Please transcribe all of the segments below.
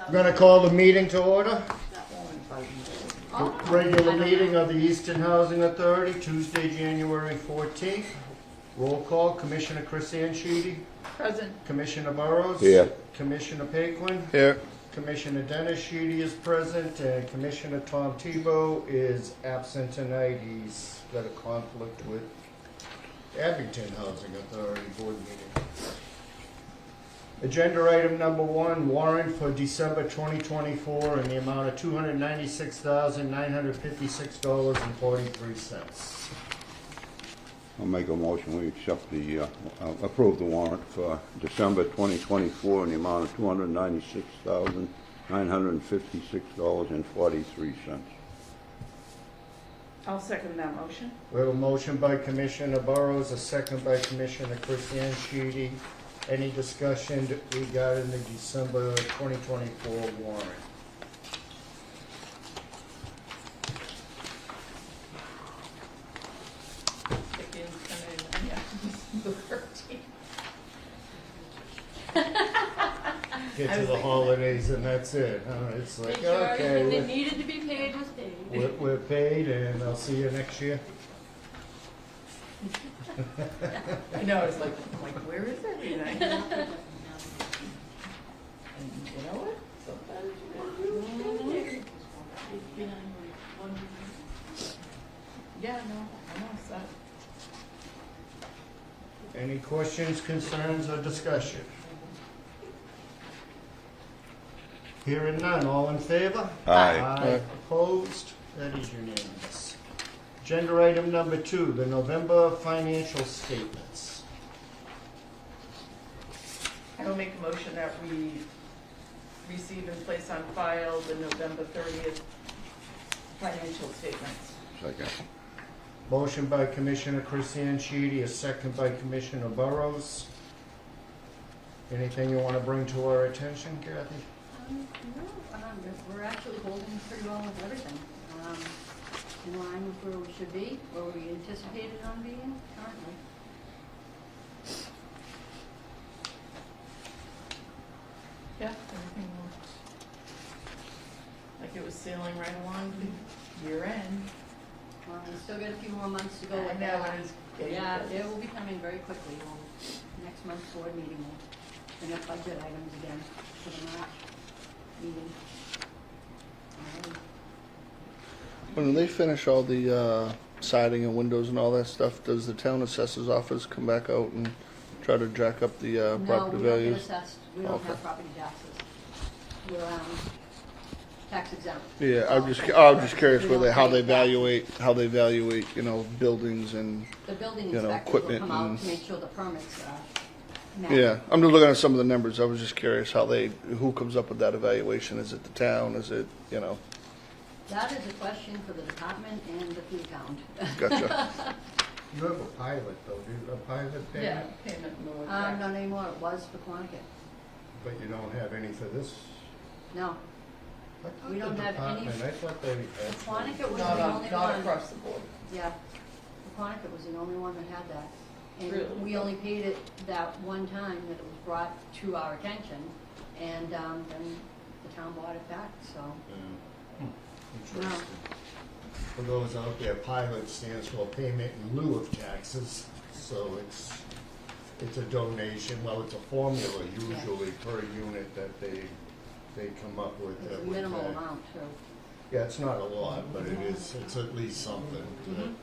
I'm going to call the meeting to order. Regular meeting of the Easton Housing Authority, Tuesday, January 14th. Roll call, Commissioner Chris Ansheedy. Present. Commissioner Burrows. Here. Commissioner Paquin. Here. Commissioner Dennis Sheedy is present, and Commissioner Tom Tebow is absent tonight. He's got a conflict with Abington Housing Authority Board meeting. Agenda item number 1, warrant for December 2024 in the amount of $296,956.43. I'll make a motion, we accept the, approve the warrant for December 2024 in the amount of $296,956.43. I'll second that motion. We have a motion by Commissioner Burrows, a second by Commissioner Chris Ansheedy. Any discussion regarding the December 2024 warrant? The 13th. Get to the holidays and that's it, huh? It's like, Make sure okay, everything that needed to be paid was paid. we're paid and I'll see you next year. I know, it's like, where is everything? And you know what? Sometimes you gotta do it. Yeah, no, I know, it's that. Any questions, concerns, or discussion? Hearing none, all in favor? Aye. Opposed? That is unanimous. Agenda item number 2, the November financial statements. I will make a motion that we receive and place on file the November 30th financial statements. Second. Motion by Commissioner Chris Ansheedy, a second by Commissioner Burrows. Anything you want to bring to our attention, Kathy? No, we're actually holding pretty well with everything. In line with where we should be, where we anticipated on being currently. Yeah, everything looked like it was sailing right along to year end. We still got a few more months to go I with know, that. it is getting Yeah, close. they will be coming very quickly. Next month's board meeting will bring up budget items again for the March meeting. When they finish all the siding and windows and all that stuff, does the town assessor's office come back out and try to jack up the No, property we don't get values? assessed. We don't Okay. have property taxes. We're tax exempt. Yeah, I'm just curious We where don't how pay they taxes. evaluate buildings and The building you know, inspectors will equipment come out and- to make sure the permits are met. yeah. I'm just looking at some of the numbers. I was just curious who comes up with that evaluation? Is it the town? Is it That is a question for the department and the fee account. Gotcha. You have a pilot, though, do you? A pilot Yeah, payment? payment more. Not anymore. It was for Quantico. But you don't have any for this? No. I thought We the don't have any- department- I thought they had. Quantico was Not the on, only not one. across the board. Yeah. Quantico was the only one that had that. And Really? we only paid it that one time that it was brought to our attention. And then the town bought it back, so. Interesting. For those out there, pilot stands for payment in lieu of taxes, so it's a donation, well, it's a formula usually per unit that they come up with. It's that a would, minimal amount, too. Yeah, it's not a lot, but it's at least something that, you know.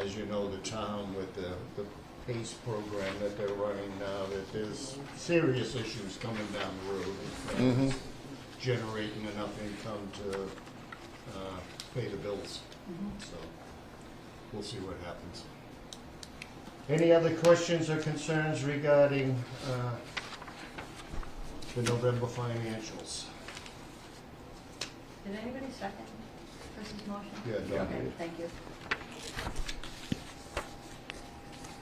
As you know, the town with the PACE program that they're running now, that there's serious issues coming down the road. as far as generating enough income to pay the bills. So we'll see what happens. Any other questions or concerns regarding the November financials? Did anybody second Chris's motion? Yeah, no. Okay, thank you.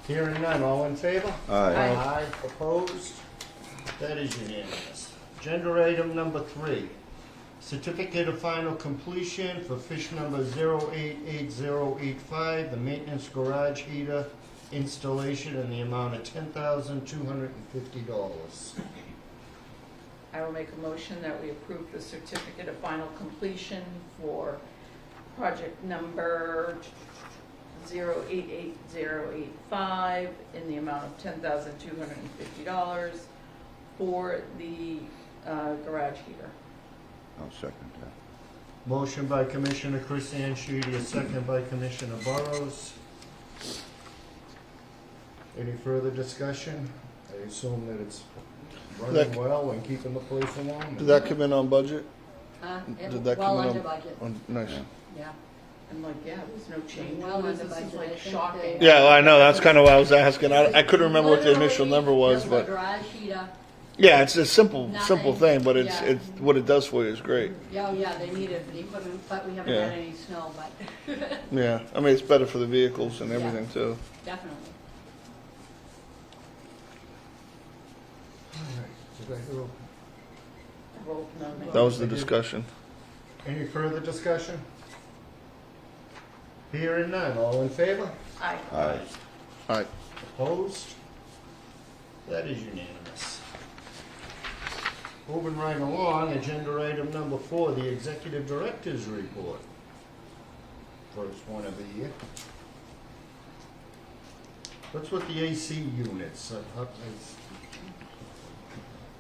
Hearing none, all in favor? Aye. Aye. Opposed? That is unanimous. Agenda item number 3, certificate of final completion for fish number 088085, the maintenance garage heater installation in the amount of $10,250. I will make a motion that we approve the certificate of final completion for project number 088085 in the amount of $10,250 for the garage heater. I'll second that. Motion by Commissioner Chris Anshidi, a second by Commissioner Burrows. Any further discussion? I assume that it's running That- well and keeping the place warm? Did that come in on budget? It Did that well come in under on- budget, Nice. yeah. I'm like, yeah, there's no change. Well This under is budget. I like think shocking. Yeah, well, I know, that's kind of what I was asking. I couldn't remember what the initial number was, Literally, but, just a garage heater. yeah, it's a simple Nothing. thing, but it's, Yeah. what it does for you is great. Yeah, they needed the equipment, but we haven't Yeah. had any snow, but Yeah, I mean, it's better for the vehicles and everything too. definitely. All right. Did I hear Roll, no, no. That was the discussion. any further discussion? Hearing none, all in favor? Aye. Aye. All right, Opposed? That is unanimous. Moving right along, agenda item number 4, the Executive Director's Report. First one of the year. What's with the AC units?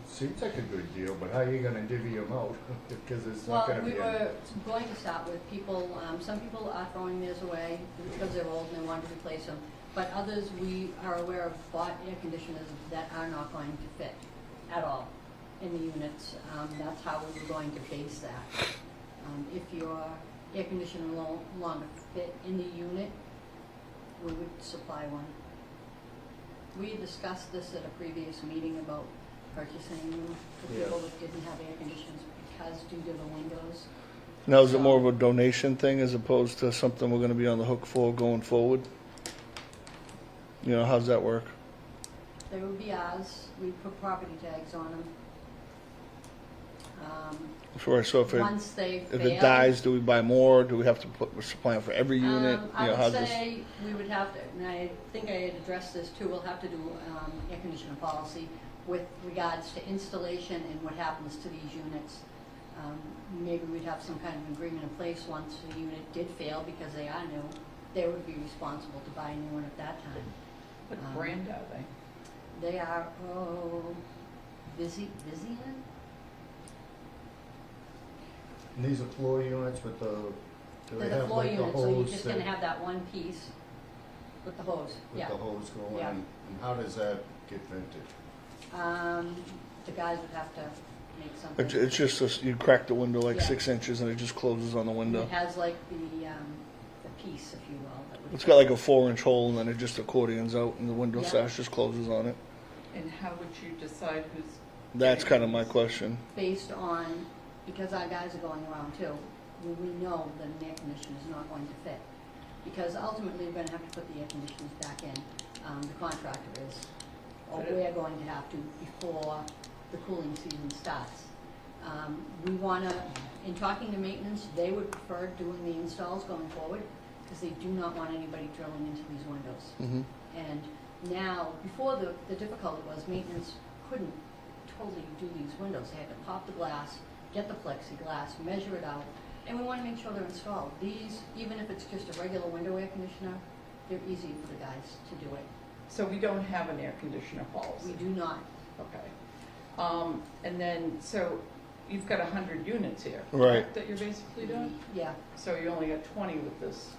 Seems like a good deal, but how are you gonna divvy them out? Because it's not Well, gonna we be. were going to start with people, some people are throwing theirs away because they're old and they want to replace them. But others, we are aware of bought air conditioners that are not going to fit at all in the units. That's how we were going to base that. If your air conditioner no longer fit in the unit, we would supply one. We discussed this at a previous meeting about purchasing them for people that didn't have air conditioners because due to the windows. now is it more of a donation thing as opposed to something we're gonna be on the hook for going forward? You know, how's that work? They would be ours, we put property tags on them. Sure, so if Once they fail. it dies, do we buy more? Do we have to put, supply them for every unit? I You know, would how's this? say we would have to, and I think I had addressed this too, we'll have to do air conditioner policy with regards to installation and what happens to these units. Maybe we'd have some kind of agreement in place once the unit did fail because they are new, they would be responsible to buy a new one at that time. What brand are they? They are, Vizian? And these are floor units with the, do they They're the have floor like the units, so you're hose just gonna that, have that one piece with the hose, with yeah. the hose going? Yeah. And how does that get vented? The guys would have to make something. It's just, you crack the window like Yeah. 6 inches and it just closes on the window. It has like the piece, if you will. That would It's got like a 4-inch hole and then it just accordions out and the window Yeah. sash just closes on it. And how would you decide who's? That's kind of my question. based on, because our guys are going around too, we know that an air conditioner is not going to fit. Because ultimately, we're gonna have to put the air conditioners back in, the contractor is, or we're going to have to before the cooling season starts. We wanna, in talking to maintenance, they would prefer doing the installs going forward, because they do not want anybody drilling into these windows. Hmm. And now, before the difficulty was maintenance couldn't totally do these windows. They had to pop the glass, get the plexiglass, measure it out, and we want to make sure they're installed. These, even if it's just a regular window air conditioner, they're easy for the guys to do it. So we don't have an air conditioner policy? We do not. Okay. And then, so you've got 100 units here, Right. correct, that you're basically doing? Yeah, So you only got 20 with this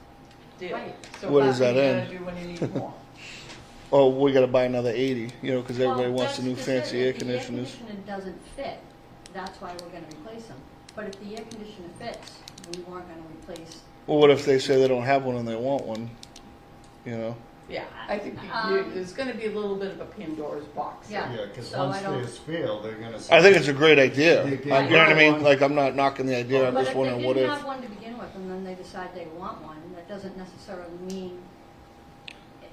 deal? Right. So What how does are you that gonna end? do when you need more? Oh, we gotta buy another 80, you know, because everybody Well, wants the new that's fancy it. air If the conditioners. air conditioner doesn't fit, that's why we're gonna replace them. But if the air conditioner fits, we weren't gonna replace. Well, what if they say they don't have one and they want one? You know? Yeah, I think there's gonna be a little bit of a Pandora's box. Yeah. Yeah, because So once I don't- theirs fail, they're gonna say. I think it's a great idea. You You get know what I mean? one. Like, I'm not knocking the idea, I'm But just wondering if what they didn't if. have one to begin with, and then they decide they want one, that doesn't necessarily mean,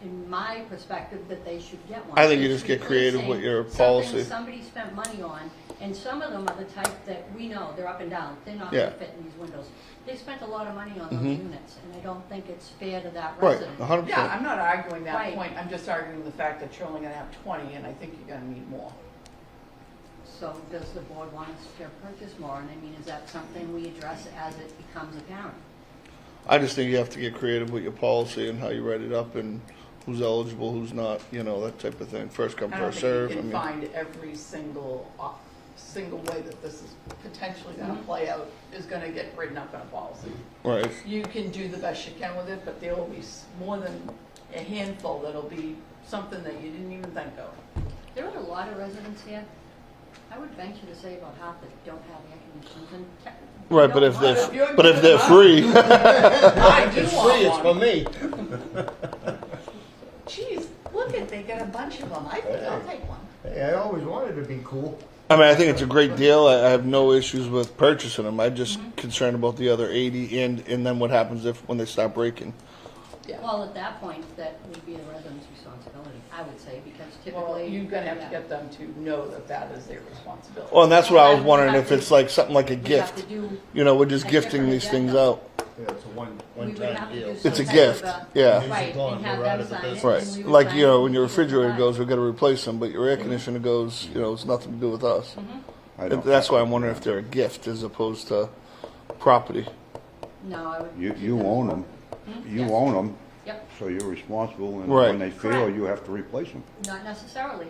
in my perspective, that they should get one. I think you It's just get creative with your replacing policy. something somebody spent money on, and some of them are the type that we know, they're up and down, they're not Yeah. gonna fit in these windows. They spent a lot of money on those Mhm. units, and I don't think it's fair to that Right, resident. 100%. Yeah, I'm not arguing that Right. point, I'm just arguing the fact that you're only gonna have 20, and I think you're gonna need more. So does the board want us to purchase more? And I mean, is that something we address as it becomes apparent? I just think you have to get creative with your policy and how you write it up and who's eligible, who's not, that type of thing. First come, I don't first think serve. you can find every single way that this is potentially gonna play out is gonna get written up in a policy. Right. You can do the best you can with it, but there will be more than a handful that'll be something that you didn't even think of. There are a lot of residents here. I would venture to say about half that don't have air conditioners. And Right, but if If you're they're free, I do It's want free, it's for one. me. Jeez, look at, they got a bunch of them. I think I'll take one. Hey, I always wanted to be cool. I mean, I think it's a great deal. I have no issues with purchasing them. I'm just concerned about the other 80 and then what happens when they stop breaking. Yeah. well, at that point, that would be the resident's responsibility, I would say, because Well, typically. you're gonna have to yeah, get them to know that that is their responsibility. Well, and that's what I was wondering, if it's like something like a we have to gift. do- We're just a gifting different these things agenda. out. Yeah, it's a we would one-time have to deal. do some It's a type gift, of a- yeah. These are Right, gone, and have we're out them of the sign it. business. Right. and we would Like, sign it when your and give it refrigerator back. goes, we gotta replace them, but your air conditioner goes, it's nothing to do with us. I don't- That's why I'm wondering if they're a gift as opposed to property. No, I would. You keep own as them. well. You Yes. own them, Yep, so you're responsible, and Right. when they fail, Correct. you have to replace them. not necessarily.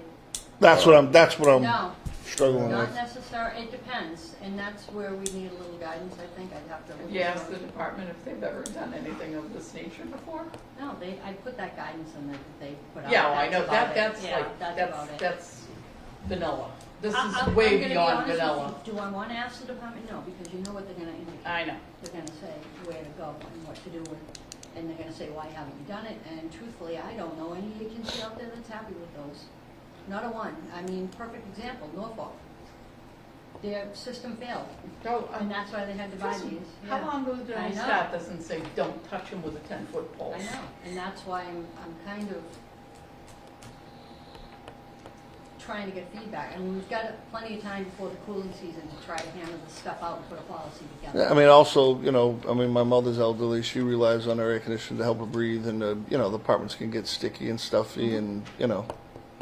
That's what I'm No, struggling not with. necessarily, it depends, and that's where we need a little guidance, I think. I'd have to. Have you asked the department if they've ever done anything of this nature before? No, I put that guidance in that they put out. Yeah, well, I know, That's about it. that's Yeah, like, that's about it. that's vanilla. This I'm is gonna way be beyond honest with vanilla. you. Do I want to ask the department? No, because you know what they're going to indicate. I know. They're going to say where to go and what to do with, and they're going to say, why haven't you done it? And truthfully, I don't know any agency out there that's happy with those. Not a one. I mean, perfect example, Norfolk. Their system failed, Oh, and that's why they had to buy trust me, these. how Yeah. long ago did I I know. start this and say, don't touch them with a 10-foot pole? I know, and that's why I'm kind of trying to get feedback. I mean, we've got plenty of time before the cooling season to try to hammer this stuff out and put a policy together. Yeah, I mean, also, my mother's elderly. She relies on her air conditioner to help her breathe, and the apartments can get sticky and stuffy, and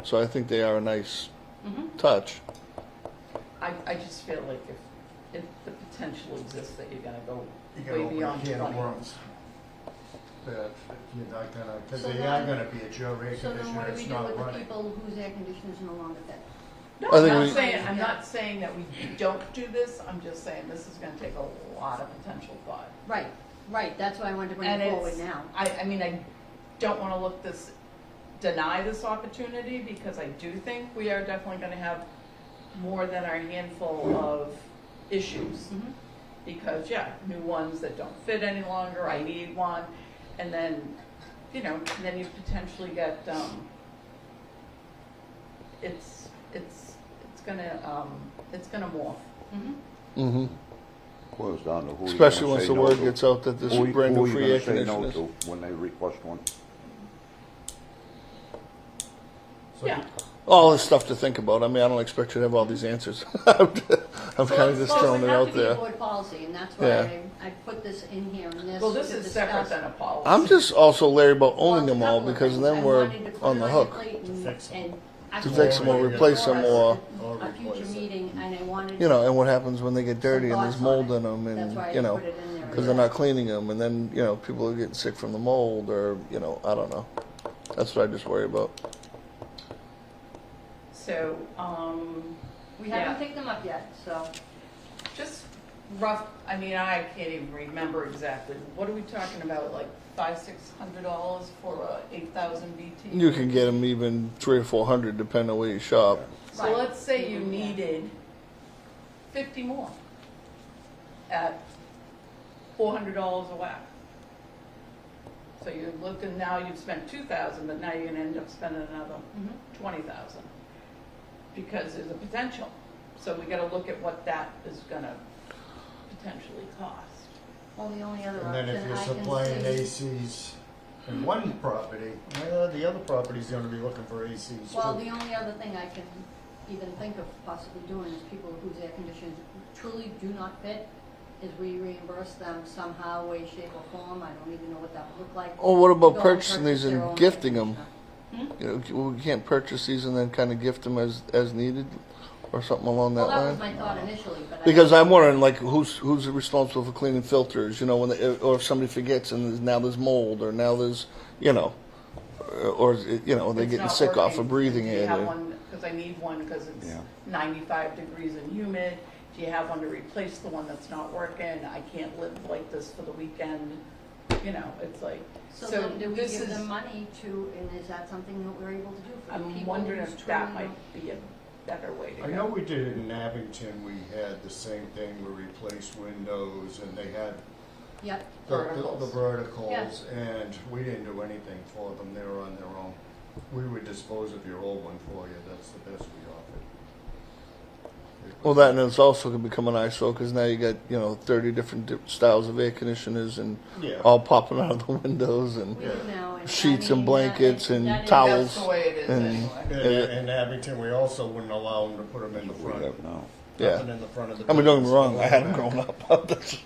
so I think they are a nice Mhm. touch. I just feel like if the potential exists that you're gonna go You way gotta open a beyond can of 20. worms. That you're not gonna, because So they then- are gonna be at your air So then conditioner, what do it's we do not with the running. people whose air conditioners no longer fit? No, I think I'm we- not saying, I'm Yeah. not saying that we don't do this, I'm just saying this is gonna take a lot of potential thought. Right, that's why I wanted to bring And it it's, forward now. I mean, I don't wanna deny this opportunity, because I do think we are definitely gonna have more than our handful of issues. Mhm. Because, yeah, new ones that don't fit any longer, I need one, and then, then you potentially get, it's gonna morph. Mhm. Mm-hmm. Boils down to who you're Especially gonna once say the no word to. gets out that this Who brand new you free air gonna say no conditioners. to when they request one. So Yeah. All this stuff to think about. I mean, I don't expect you to have all these answers. I'm kind of just well, throwing it out It would have to be a there. board policy, and that's why Yeah. I put this in here and this. Well, this to is separate discuss. than a policy. I'm just also leery about owning Well, them a all couple of because things. then I we're wanted to put on it the your hook. plate and- fix 'em. and To actually fix them or Or replace them or, Or a future replace it. meeting, and I wanted. and what happens when they get dirty and there's thoughts on mold it. in them That's why I and, put it in there. because they're not cleaning them and then, people are getting sick from the mold or, I don't know. That's what I just worry about. So, We yeah. haven't picked them up yet, so. just rough, I mean, I can't even remember exactly, what are we talking about, like $500-600 for a 8,000 BT? You can get them even 300 or 400 depending on where you shop. So Right. let's say you Yeah. needed 50 more at $400 a whack. So you're looking, now you've spent 2,000, but now you're gonna end up spending another Mhm. 20,000. Because there's a potential. So we gotta look at what that is gonna potentially cost. Well, the only other And then if option you're I can supplying see. ACs in one property, the other property's gonna be looking for ACs Well, too. the only other thing I can even think of possibly doing is people whose air conditioners truly do not fit, is we reimburse them somehow, way, shape, or form. I don't even know what that would look like. Oh, what about Go and purchasing purchase these their and own gifting them? air conditioner. We can't purchase these and then kind of gift them as needed. or something along that Well, that line? was my thought initially, but I. Because I'm wondering, like, who's responsible for cleaning filters? You know, when or if somebody forgets and now there's mold, or now there's, you know, or you know they're It's getting not sick off of working. breathing Do you air. have there. one, because I need one because it's Yeah. 95 degrees and humid. Do you have one to replace the one that's not working? I can't live like this for the weekend. You know, it's like, So then do we this give is- them money to, and is that something that we're able to do for the I'm people wondering who's if that truly might be a better way to I go. know we did it in Abington, we had the same thing, we replaced windows, and they had Yep, the Verticals. verticals, Yeah. and we didn't do anything for them, they were on their own. We would dispose of your old one for you, that's the best we offered. Well, that and it's also going to become an eyesore because now you got 30 different styles of air conditioners and Yeah. all popping out of the windows and we do now. And sheets I and mean, blankets that- and that is- towels. That's the way it is and- anyway. In Abington, we also wouldn't allow them to put them in the We front. have now. Yeah. Nothing in the front of the I mean, don't get me building. wrong. I had them growing up. That's,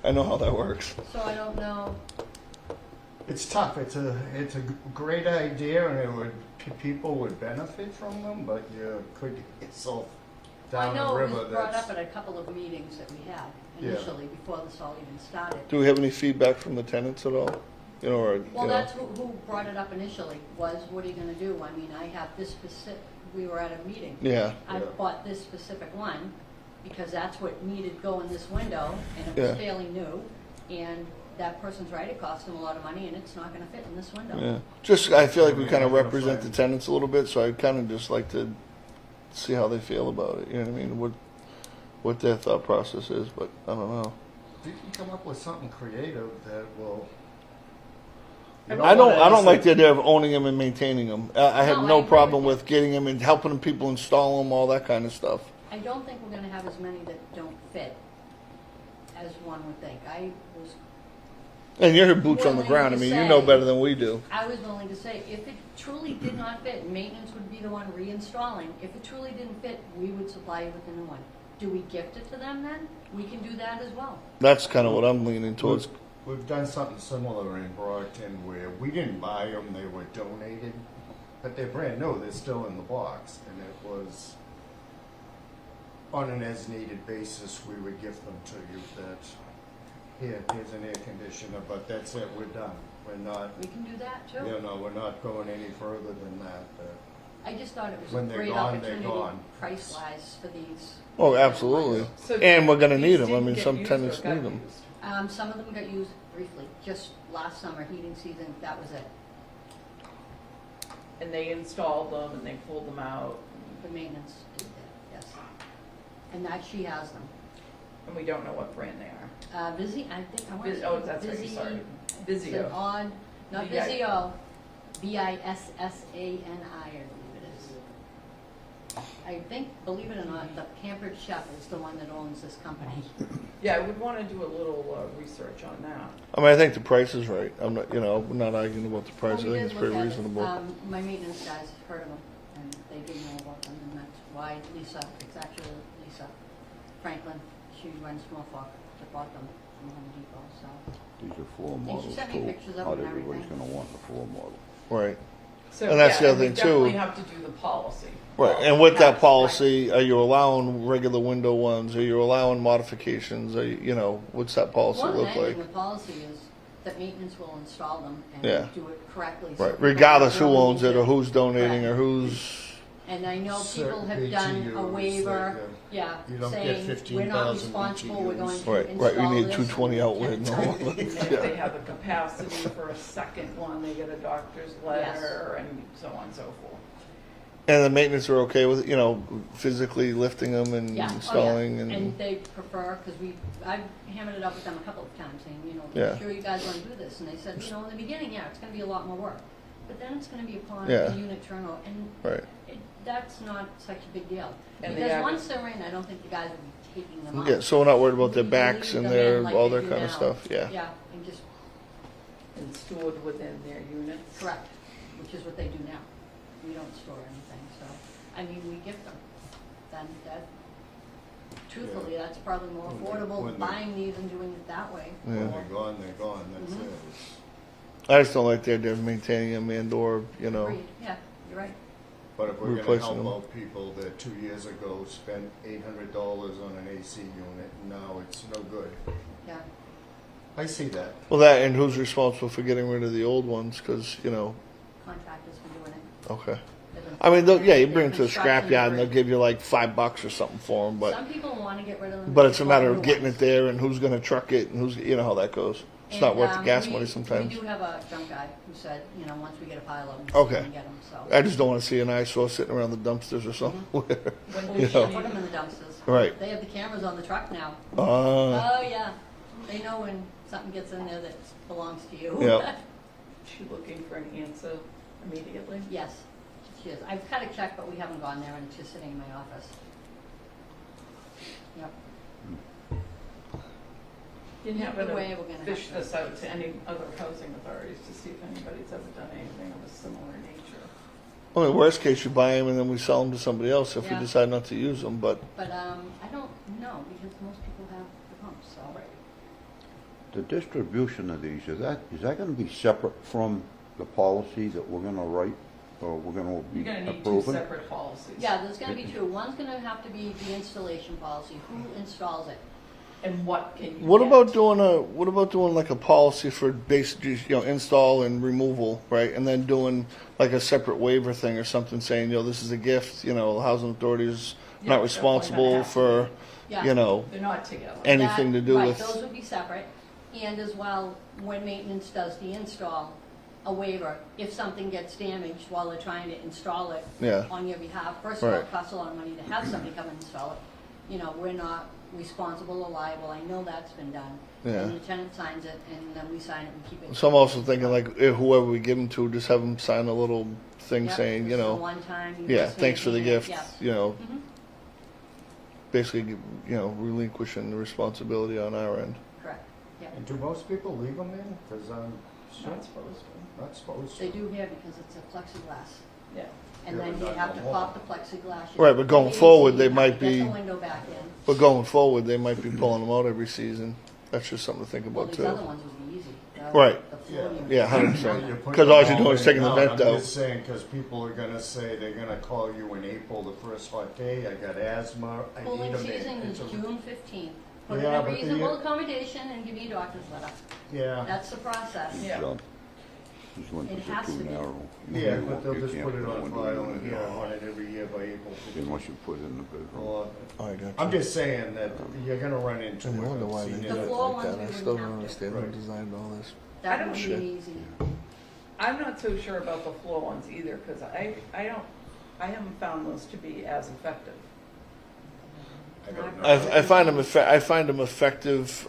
I know how that works. So I don't know, It's tough. It's a great idea, and people would benefit from them, but you could get yourself I down know the it river. was brought That's up at a couple of meetings that we had Yeah. initially, before this all even started. Do we have any feedback from the tenants at all? Or Well, that's who brought it up initially, was what are you gonna do? I mean, I have this specific, we were at a meeting. yeah. I Yeah. bought this specific one because that's what needed to go in this window, and it Yeah. was fairly new. And that person's right, it cost them a lot of money, and it's not gonna fit in this window. Yeah. Just I feel like we kind of represent the tenants a little bit, so I kind of just like to see how they feel about it. You know what I mean? What their thought process is, but I don't know. you can come up with something creative that will. I don't like the idea of owning them and maintaining them. I have No, I no agree problem with with getting them and helping people install them, all that kind of stuff. I don't think we're gonna have as many that don't fit as one would think. And you're boots on the Willing ground. I to mean, you know say- better than we do. I was willing to say, if it truly did not fit, maintenance would be the one reinstalling. If it truly didn't fit, we would supply you with a new one. Do we gift it to them then? We can do that as well. That's kind of what I'm leaning towards. We've done something similar in Brockton where we didn't buy them; they were donated, but they're brand new. They're still in the box, and it was on an as-needed basis. We would gift them to you. Here's an air conditioner, but that's it. We're done. We're not. We can do that too. We're not going any further than that. I just thought it was When a they're great gone, they're opportunity, gone. price-wise, for these. Oh, absolutely. So And we're gonna these need 'em. I didn't mean, get some used tenants or got need 'em. used? Some of them got used briefly, just last summer, heating season, that was it. And they installed them and they pulled them out, The maintenance did that, yes. And that, she has them. and we don't know what brand they are. Visi, I think, I want to say. Oh, that's right, Visi- sorry. It's an Vizio. odd, not VI. Vizio, Vissani, I believe it is. I think, believe it or not, the Pampered Chef is the one that owns this company. Yeah, I would want to do a little research on that. I mean, I think the price is right. I'm not, we're not arguing about the price. I Well, we think did it's pretty look at it. reasonable. My maintenance guys heard of them, and they did know about them, and that's why Lisa, it's actually Lisa Franklin, she runs Norfolk, that bought them from Home Depot, so. These are floor And she models sent me too. pictures of Not them and everybody's everything. gonna want the floor model. Right. So, And that's the yeah, other we thing, too. definitely have to do the policy. Right. And with that Right. policy, are you allowing regular window ones? Are you allowing modifications? Are what's that policy More than look anything, like? the policy is that maintenance will install them Yeah. and do it correctly. so Right. people Regardless who don't owns need it to- or who's donating Correct. or who's. And I know people have Certain done a BTUs, waiver, like, yeah, you don't get saying, we're not 15,000 responsible, we're going to Right. install Right. You need this 220 and outlet and all Right. of And it. if they have the capacity for a second one, they get a doctor's letter and so on and so forth. And the maintenance are okay with physically lifting them and Yeah, installing oh, yeah. and. they prefer, because I've hammered it up with them a couple of times, saying, Yeah. sure you guys want to do this, and they said, in the beginning, yeah, it's going to be a lot more work, but then it's going to be upon Yeah. the unit turnover, and Right. that's not such a big deal. And Because they once they're in, I don't think the guys will be taking them out. Yeah. So we're not worried about their We backs leave and them in their like all they their do kind of now. stuff. Yeah. Yeah, and just And stored within their units. correct, which is what they do now. We don't store anything, so, I mean, we gift them. Then that, truthfully, that's probably more When affordable, they- buying these and doing it that way. Yeah. When they're gone, they're gone. That's Mhm. it. I just don't like the idea of maintaining them and or Agreed. Yeah, you're right. But if we're gonna replacing help them. out people that 2 years ago spent $800 on an AC unit, now it's no good. Yeah. I see that. Well, that, and who's responsible for getting rid of the old ones? Because, Contractors been doing it. okay. They've been- I mean, yeah, you bring them they've to the been scrap yard and they'll construction give you like $5 or something for them, but Some people want to get rid of them. but it's a They matter want of new getting ones. it there and who's going to truck it and who's, how that goes. It's not And, worth the gas we- money sometimes. We do have a junk guy who said, once we get a pile of them, Okay. we can get them, so. I just don't want to see an eyesore sitting around the dumpsters or something. When We we should should, put them in the dumpsters. Right. They have the cameras on the truck now. Uh, Oh, yeah. They know when something gets in there that belongs to you. Yeah. she looking for an answer immediately. Yes, she is. I've cut a check, but we haven't gone there, and it's just sitting in my office. Yep. Didn't Either happen way, to we're gonna fish have to- this out to any other housing authorities to see if anybody's ever done anything of a similar nature. well, in worst case, you buy them and then we sell them to somebody else if Yeah. we decide not to use them. But But I don't know, because most people have the pumps, so. The distribution of these, is that going to be separate from the policy that we're going to write, or we're going to You're be gonna need two approving? separate policies. Yeah, there's gonna be two. One's gonna have to be the installation policy, who installs it. And what can you what get? about doing like a policy for basic, install and removal, right? And then doing like a separate waiver thing or something saying, this is a gift. The housing authority is Yeah, not definitely gonna responsible have to for, Yeah. They're not together. anything to do Right, with. those would be separate. And as well, when maintenance does the install, a waiver, if something gets damaged while they're trying to install it Yeah. on your behalf. First of all, Right. it costs a lot of money to have somebody come and install it. We're not responsible or liable. I know that's been done. Yeah. And the tenant signs it, and then we sign it and keep it. So I'm also thinking like whoever we give them to, just have them sign a little thing Yep, saying, this is the one time you yeah, just thanks for the maintain it. gift. Yes. Mm-hmm. Mhm. Basically, relinquishing the responsibility on our end. Correct, yeah. And do most people leave them in? Because I'm Not supposed to. not supposed to. They do here because it's a plexiglass. Yeah. And Yeah, then but you not have to no more. pop the plexiglass. Right, but going The forward, AC, they you have might to get be- the window back in. But going forward, they might be pulling them out every season. That's just something to think Well, about these other too. ones would be easy. Right. The floor unit. Yeah, 100%. Well, you put Because them all you're doing is taking the in. vent I'm out. just saying, because people are gonna say, they're gonna call you in April, the first hot day, I got asthma, I need Cooling them in. season is It's a- June 15th. Put in Yeah, a but the- reasonable accommodation and give me a doctor's letter. Yeah, That's the process. Yeah. So, these windows It are has too to be. narrow. yeah, You but they'll you just can't put it a on window file in and there here, run it every year by April 15th. Unless you put it in the bedroom. Well, Oh, I got you. I'm just saying that you're gonna run into it. I wonder I've why seen they it. did it floor like that. ones I we still wouldn't don't have to. understand who Right. designed all this. I That don't- would be Shit. easy. I'm not so sure about the floor ones either, because I haven't found those to be as effective. I don't know. I find them effective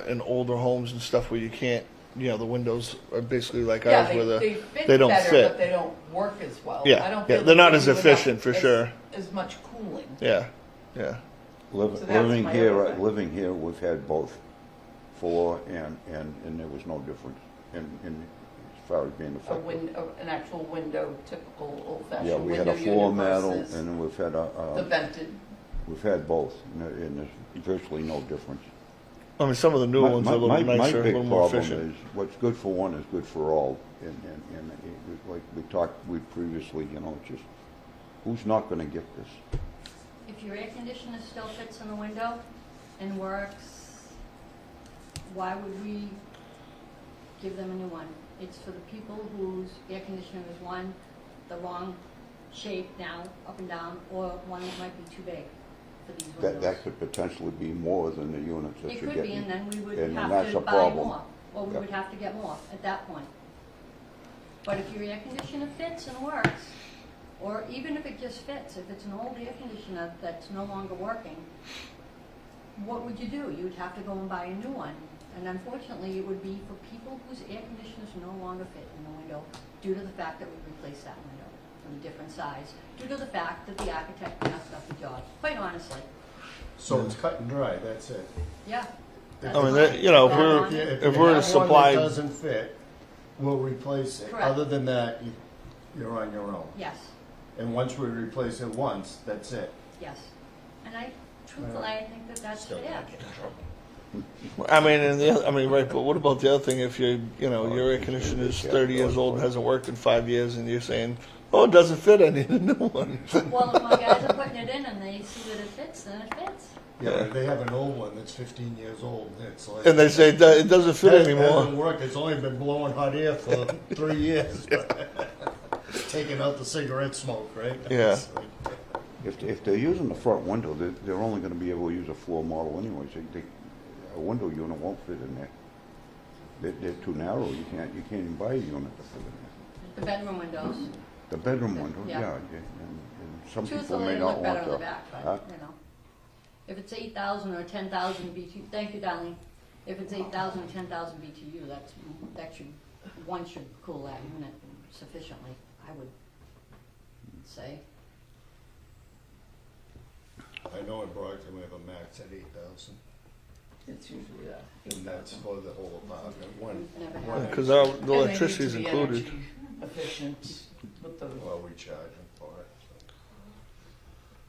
in older homes and stuff where you can't. The windows are basically like Yeah, ours, where they fit they don't better, fit. but they don't work as well. Yeah, I don't yeah, feel they're like not they as do enough- efficient, for sure. As much cooling. yeah. So that's Living my here, other thing. we've had both floor and there was no difference in as far as being effective. An actual window, typical old-fashioned Yeah, window we had a unit floor metal versus and then we've had the vented. we've had both and there's virtually no difference. I mean, some of the new ones are a little nicer, a little more My big efficient. problem is what's good for one is good for all. And like we talked previously, just who's not going to get this? If your air conditioner still fits in the window and works, why would we give them a new one? It's for the people whose air conditioner is one, the wrong shape now, up and down, or one that might be too big for these windows. That could potentially be more than the units that It you're could be, getting. and then we would And have that's to a buy problem. more, or we Yep. would have to get more at that point. But if your air conditioner fits and works, or even if it just fits, if it's an old air conditioner that's no longer working, what would you do? You would have to go and buy a new one. And unfortunately, it would be for people whose air conditioners no longer fit in the window due to the fact that we replaced that window from a different size, due to the fact that the architect messed up the job, quite honestly. So it's cut and dry, that's it. Yeah. I mean, if we're If if you we're to have supply, one that doesn't fit, we'll replace it. Correct. Other than that, you're on your own. Yes, And once we replace it once, that's it. yes. And truthfully, I think that that's Still fair. not get in trouble. right. But what about the other thing? If your air conditioner is 30 years old and hasn't worked in 5 years, and you're saying Oh, it doesn't fit. I need a new one. Well, if my guys are putting it in and they see that it fits, then it fits. Yeah, but they have an old one that's 15 years old, and it's like... And they say it doesn't fit It anymore. hasn't worked, it's only been blowing hot air for 3 years. Taking out the cigarette smoke, right? Yeah. It's like- If they're using the front window, they're only gonna be able to use a floor model anyway, so a window unit won't fit in there. They're too narrow, you can't even buy a unit to fit in there. The bedroom windows. The bedroom window, Yeah. yeah, and some people Truthfully, may it not look better want on the to. back, but, you know. If it's 8,000 or 10,000 BTU, thank you, darling. If it's 8,000 or 10,000 BTU, one should cool that unit sufficiently, I would say. I know in Brockton we have a max at 8,000, It's usually that. and that's for the whole apartment. Never One- happened. Because And the they need electricity's to be included. energy efficient with the, Well, we charge them for it,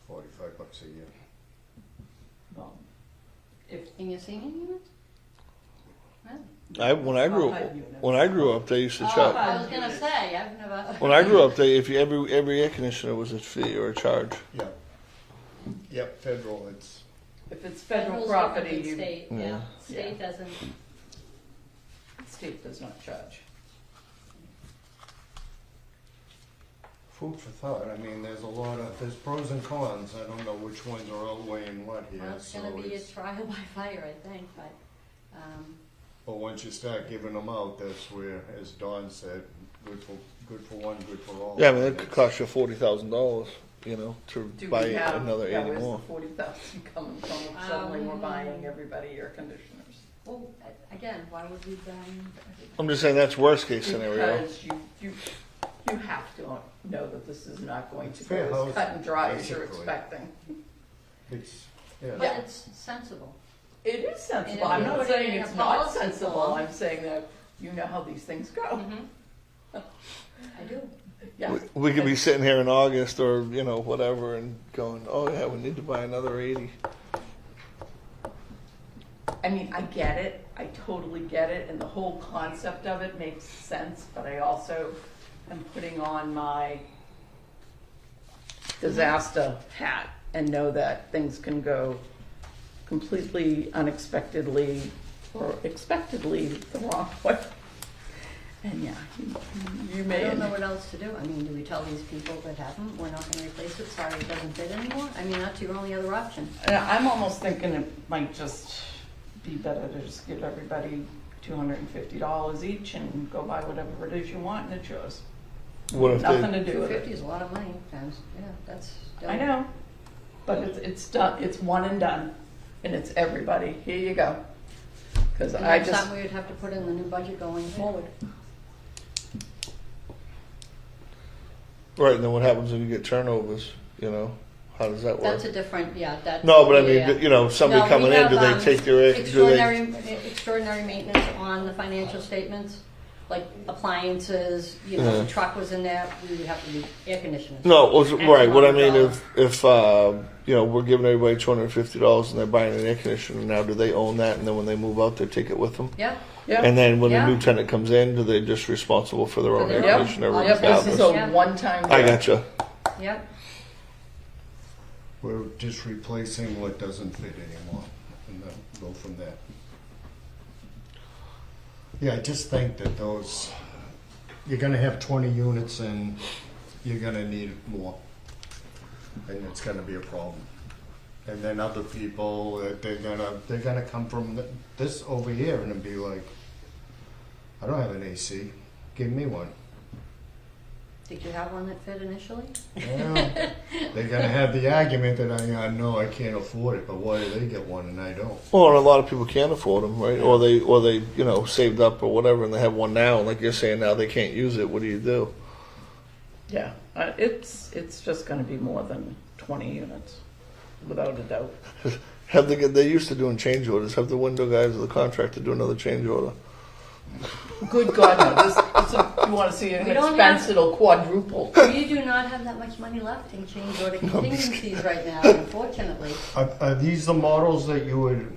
so $45 a year. if, In your senior units? Really? When I grew up, they used to Oh, charge. I was gonna say, I've never. When I grew up, every air conditioner was a fee or a charge. Yeah. Yep, federal, it's, if it's federal Federal's property, different than you, state, yeah. Yeah. State doesn't. state does not charge. food for thought. I mean, there's pros and cons. I don't know which ones are outweighing what here. Well, it's so gonna be a it's, trial by fire, I think, but, but once you start giving them out, that's where, as Don said, good for one, good for all. Yeah, I mean, it could cost you $40,000, to Do buy we have, another 80 where's more. the 40,000 coming from? If suddenly we're buying everybody air conditioners. well, again, why would we, I'm just saying that's worst case scenario. Because you have to know that this is not going to Fair go as cut housing, and dry as you're basically. expecting. It's, yeah. but Yeah. it's sensible. It is sensible. And I'm if not you put it saying in it's a not policy sensible. form- I'm saying that you know how these things go. I do. Yeah. We could be sitting here in August or, whatever and going, oh yeah, we need to buy another 80. I mean, I get it. I totally get it. And the whole concept of it makes sense. But I also am putting on my disaster hat and know that things can go completely unexpectedly or expectedly the wrong way. And yeah, you I may. don't know what else to do. I mean, do we tell these people that have them, we're not gonna replace it, sorry, it doesn't fit anymore? I mean, that's your only other option. And I'm almost thinking it might just be better to just give everybody $250 each and go buy whatever it is you want and it's yours. What if Nothing they, to do with 250 it. is a lot of money, times, yeah, that's. I know, but it's done. It's one and done, and it's everybody. Here you go. Because And I that's just something we would have to put in the new budget going forward. right, and then what happens when you get turnovers, How does that work? That's a different, yeah, that's. No, but I mean, yeah. somebody No, we coming in, have, do they take their, extraordinary maintenance on the financial statements, like appliances, Yeah. the truck was in there, we would have to do air conditioners. right, what I mean, $100. if we're giving everybody $250 and they're buying an air conditioner, now do they own that, and then when they move out, they take it with them? Yeah, yeah. And then when Yeah. the new tenant comes in, do they just responsible for their own For air their own. conditioner Yep, this is regardless? a Yeah. one-time. I deal. gotcha. yeah, We're just replacing what doesn't fit anymore, and then go from there. Yeah, I just think that you're gonna have 20 units and you're gonna need more. And it's gonna be a problem. And then other people, they're gonna come from this over here and be like, I don't have an AC, give me one. did you have one that fit initially? Well, they're gonna have the argument that I know I can't afford it, but why do they get one and I don't? Well, and a lot of people can't afford them, right? Or they saved up or whatever, and they have one now, and like you're saying, now they can't use it. What do you do? Yeah, it's just going to be more than 20 units, without a doubt. They used to doing change orders. Have the window guys or the contractor do another change order. Good God, no. You want to see an We don't expense, have- it'll quadruple. We do not have that much money left in change order contingencies right now, unfortunately. Are these the models that you would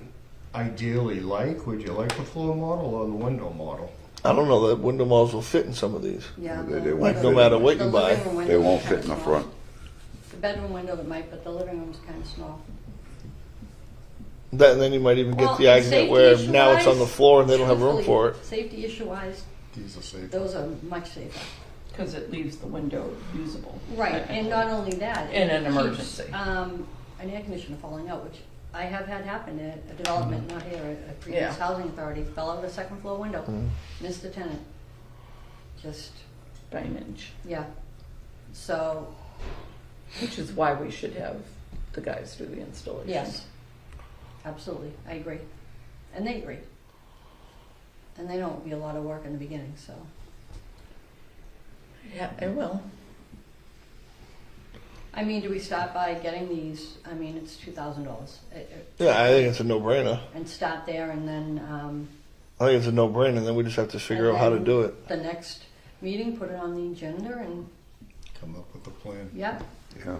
ideally like? Would you like the floor model or the window model? I don't know that window malls will fit in some of these. Yeah. They the- won't Like, fit no matter in. what the you buy, living room They windows won't are fit in the kinda front. small. The bedroom window that might, but the living room's kind of small. that, and then you might even Well, get the and argument safety where issue now it's on the wise, floor and they don't have room truthfully, for it. Safety issue wise, These are safe. those are much safer. Because it leaves the window usable. Right, and not only that. In it an keeps, emergency. An air conditioner falling out, which I have had happen at a development, not here, a previous Yeah. housing authority, fell out of a second floor window, missed a tenant. Just, By an inch, yeah. So, which is why we should have the guys do the installation. yes, absolutely, I agree. And they agree. And they know it'll be a lot of work in the beginning, so. Yeah, it will. I mean, do we start by getting these, I mean, it's $2,000. Yeah, I think it's a no-brainer. And start there and then, I think it's a no-brainer, and then we just have to figure And out how to then- do it. the next meeting, put it on the agenda and, Come up with a plan. yeah, Yeah.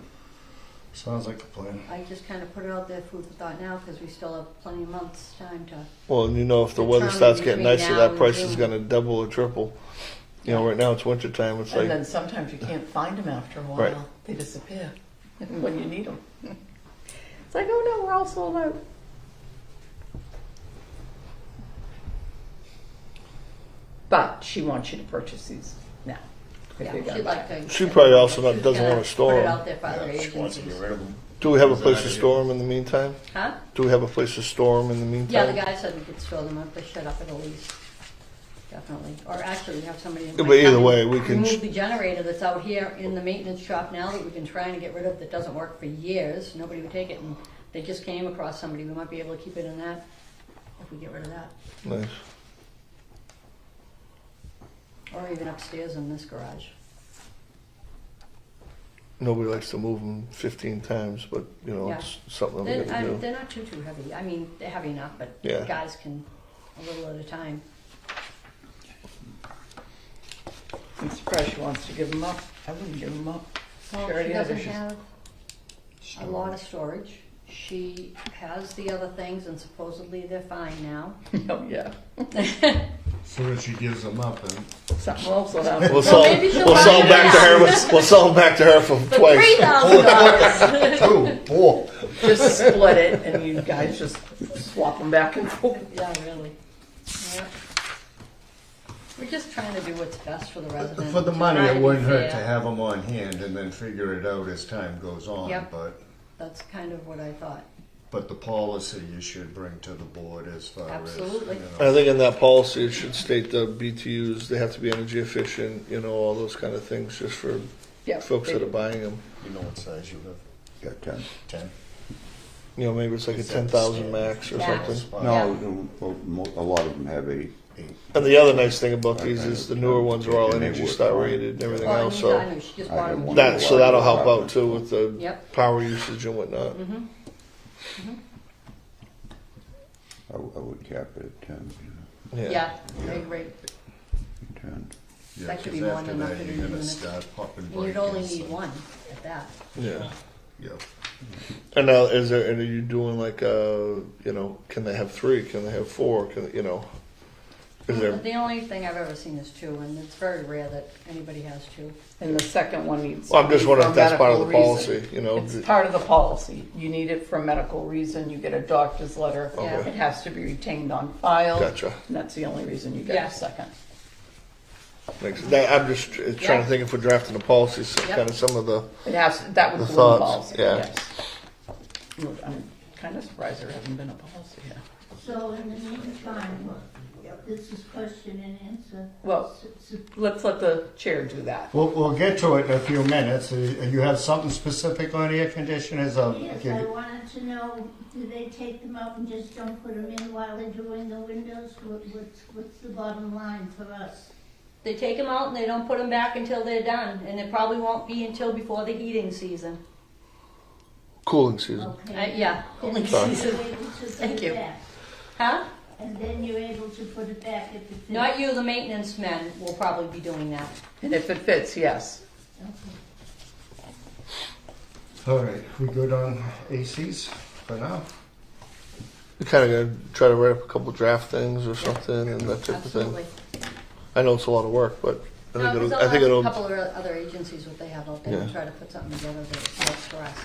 Sounds like a plan. I just kind of put it out there, food for thought now, because we still have plenty of months' time to, Well, and you know, if the weather Determine starts getting between nicer, now that and price is June. going to double or triple. You know, right now it's winter time. It's And like, then sometimes you can't find them after a while. Right. They disappear when you need them. It's like, oh no, we're all sold out. But she wants you to purchase these now. if yeah, you're gonna she'd buy like it. to. She probably also not- she's doesn't gonna wanna store Put it them. out there for other She wants to agencies. get rid of them. do we have a Is place that to it? store them in the meantime? Huh? Do we have a place to store them in the meantime? Yeah, the guy said we could store them up, they shut up at a lease. Definitely. Or actually, we have somebody that Yeah, might but either come way, and we can remove the generator that's out here in the maintenance shop now that we've been trying to get rid of, that doesn't work for years. Nobody would take it, and they just came across somebody. We might be able to keep it in that if we get rid of that. Nice. Or even upstairs in this garage. Nobody likes to move them 15 times, but you know, Yeah. it's something that we got to do. They're not too heavy. I mean, they're heavy enough, but Yeah. guys can a little at a time. I'm surprised she wants to give them up. I wouldn't give them up. Well, She already she has doesn't issues. have a lot of storage. She has the other things, and supposedly they're fine now. Oh, yeah. So if she gives them up, and Something else will happen. We'll sell, maybe she'll we'll sell buy them back to it her. We'll sell them back to her for For twice. $3,000. 2, 4. Just split it and you guys just swap them back and forth. Yeah, really. Yeah. We're just trying to do what's best for the resident. For the to money, try it to be wouldn't hurt to fair. have them on hand and then figure it out as time goes on. Yep. But That's kind of what I thought. the policy you should bring to the board as far Absolutely. as, I think in that policy it should state the BTUs. They have to be energy efficient. You know, all those kind of things, just for Yeah. folks that are buying them. you know what size you have? Got 10. 10? You know, maybe it's like a Is that 10,000 max or Max. something. No, well, a lot of them have 8. And the other nice thing about these is the newer ones are all And they Energy work Star fine. rated and everything Well, else. I So know, she just I wanted have more. one. that that'll help out too with the Yep. power usage and whatnot. Mm-hmm. I would cap it at 10. You Yeah. Yeah, I agree. know, 10. Yeah, That could be 'cause more after than enough that, for you're the gonna units. start popping And you'd only breakers, need so- one at that. Yeah. Yeah. And now, is there? And are you doing like you know? Can they have 3? Can they have 4? Can you know? Is there? The only thing I've ever seen is 2, and it's very rare that anybody has 2. And the second one needs. Well, I'm just to be wondering for if that's part of the medical reason. policy. You know. It's part of the policy. You need it for medical reason. You get a doctor's letter. Okay. It has to be retained on file. Gotcha. And that's the only reason you get Yeah. a second. I'm just trying to think if we're drafting a policy, so Yep. kind of some of the. It has, that would The go in the thoughts, policy, yeah. yes. I'm kind of surprised there hasn't been a policy yet. So in the meantime, this is question and answer. Well, let's let the chair do that. We'll get to it in a few minutes. You have something specific on air conditioners? Yes, I wanted to know, do they take them out and just don't put them in while they're doing the windows? What's the bottom line for us? They take them out and they don't put them back until they're done, and it probably won't be until before the heating season. Cooling season. Okay. Yeah, cooling Sorry. season. You're able to put Thank it you. back. Huh? And then you're able to put it back if it fits. Not you, the maintenance men will probably be doing that. And if it fits, yes. Okay. All right, we good on ACs for now? We kind of gonna try to write up a couple draft things or something and that type of thing. Absolutely. I know it's a lot of work, but I No, think 'cause I think I'll it'll. ask a couple of other agencies what they have out there and Yeah. try to put something together that works for us.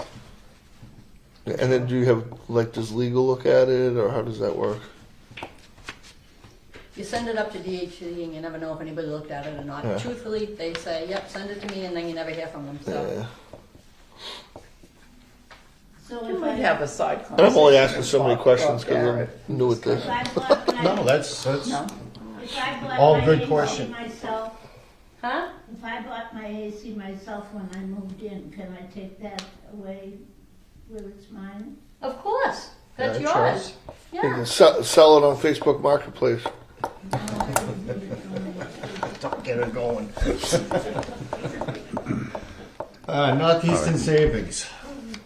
And then do you have, like, does legal look at it, or how does that work? You send it up to DHC and you never know if anybody looked at it or not. Yeah. Truthfully, they say, yep, send it to me, and then you never hear from them, so. Yeah. So You if might I, have a side And I'm only asking conversation so many about questions because Garrett. I'm new at this. if I bought my, No, that's, No? if I bought All my good AC question. myself, Huh? if I bought my AC myself when I moved in, can I take that away where it's mine? Of course, that's Yeah, sure. yours. You Yeah. can sell it on Facebook Marketplace. don't get it going. Northeastern Savings.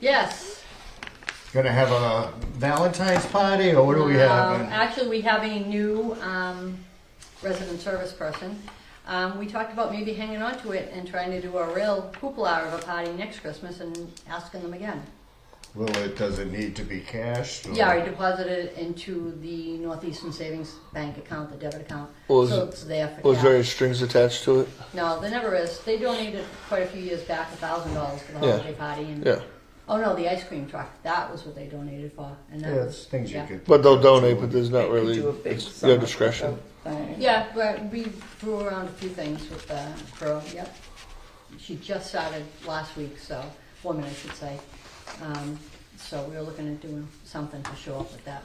Yes. Gonna have a Valentine's party, or what are we having? Actually, we have a new resident service person. We talked about maybe hanging on to it and trying to do a real hoopla of a party next Christmas and asking them again. Well, does it need to be cashed? Or? Yeah, I deposited it into the Northeastern Savings Bank account, the debit account, Was- so it's there for Was there any cash. strings attached to it? No, there never is. They donated quite a few years back $1,000 for the Yeah. holiday party, and Yeah. oh no, the ice cream truck. That was what they donated for, and that Yeah, was it's things yeah. you could. But they'll donate, but there's not Maybe really, do a big it's summer your discretion. thing. Yeah, but we threw around a few things with the girl. Yep, she just started last week, so woman, I should say. So we were looking at doing something to show up with that.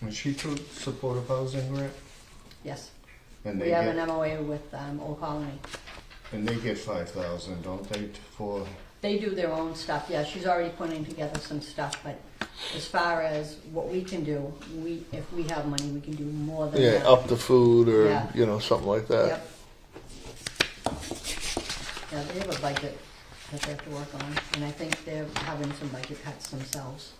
Was she through supportive housing grant? Yes, And we they have get, an MOA with Old Colony. and they get 5,000, don't they? For They do their own stuff. Yeah, she's already putting together some stuff, but as far as what we can do, if we have money, we can do more than Yeah, that. up the food or, Yeah. you know, something like that. Yep. Yeah, they have a budget that they have to work on, and I think they're having some budget cuts themselves